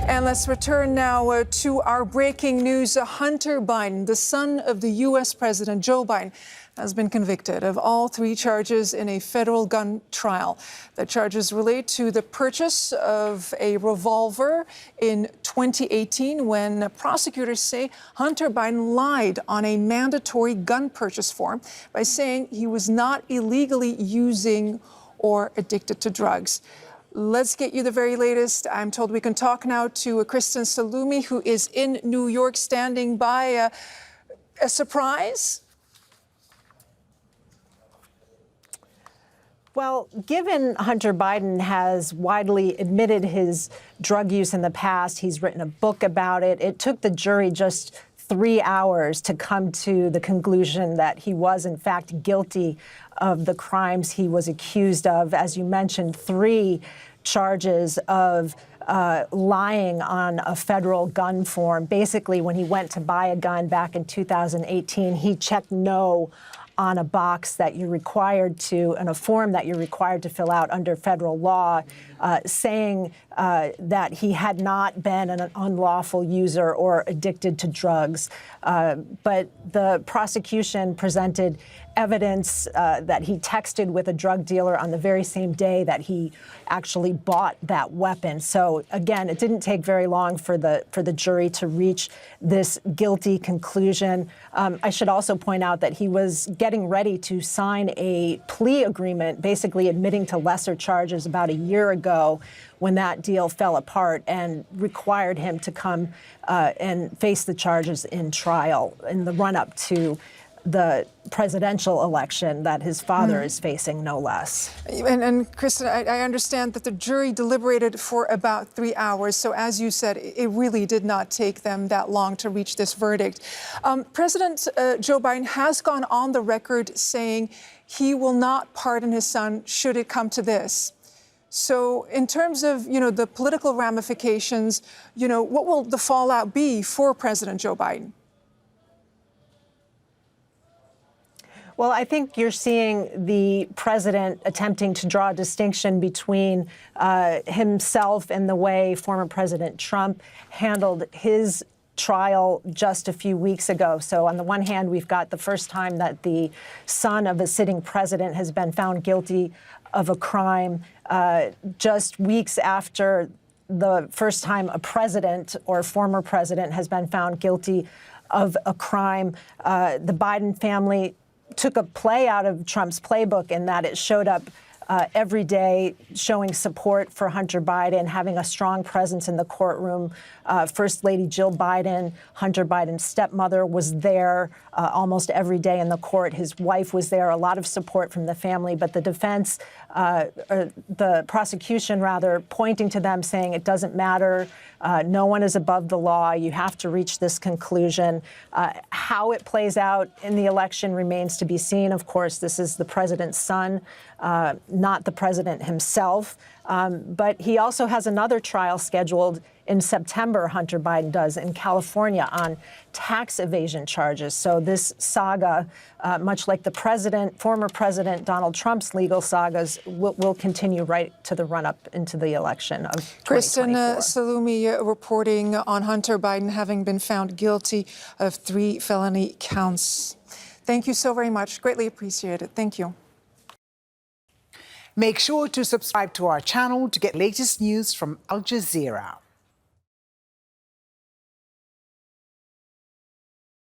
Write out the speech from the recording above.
And let's return now to our breaking news. Hunter Biden, the son of the U.S. President Joe Biden, has been convicted of all 3 charges in a federal gun trial. The charges relate to the purchase of a revolver in 2018 when prosecutors say Hunter Biden lied on a mandatory gun purchase form by saying he was not illegally using or addicted to drugs. Let's get you the very latest. I'm told we can talk now to Kristen Saloomey, who is in New York, standing by. A surprise? Well, given Hunter Biden has widely admitted his drug use in the past, he's written a book about it. It took the jury just 3 hours to come to the conclusion that he was, in fact, guilty of the crimes he was accused of. As you mentioned, 3 charges of lying on a federal gun form. Basically, when he went to buy a gun back in 2018, he checked no on a box that you're required to, and a form that you're required to fill out under federal law, saying that he had not been an unlawful user or addicted to drugs. But the prosecution presented evidence that he texted with a drug dealer on the very same day that he actually bought that weapon. So again, it didn't take very long for the jury to reach this guilty conclusion. I should also point out that he was getting ready to sign a plea agreement, basically admitting to lesser charges about a year ago when that deal fell apart and required him to come and face the charges in trial in the run-up to the presidential election that his father is facing, no less. And Kristen, I understand that the jury deliberated for about 3 hours. So as you said, it really did not take them that long to reach this verdict. President Joe Biden has gone on the record saying he will not pardon his son should it come to this. So in terms of, the political ramifications, what will the fallout be for President Joe Biden? Well, I think you're seeing the president attempting to draw a distinction between himself and the way former President Trump handled his trial just a few weeks ago. So on the one hand, we've got the first time that the son of a sitting president has been found guilty of a crime just weeks after the first time a president or former president has been found guilty of a crime. The Biden family took a play out of Trump's playbook in that it showed up every day showing support for Hunter Biden, having a strong presence in the courtroom. First Lady Jill Biden, Hunter Biden's stepmother, was there almost every day in the court. His wife was there, a lot of support from the family. But the defense, the prosecution rather, pointing to them saying it doesn't matter. No one is above the law. You have to reach this conclusion. How it plays out in the election remains to be seen. Of course, this is the president's son, not the president himself. But he also has another trial scheduled in September, Hunter Biden does, in California on tax evasion charges. So this saga, much like the former President Donald Trump's legal sagas, will continue right to the run-up into the election of 2024. Kristen Saloomey reporting on Hunter Biden having been found guilty of 3 felony counts. Thank you so very much. Greatly appreciate it. Thank you. Make sure to subscribe to our channel to get latest news from Al Jazeera.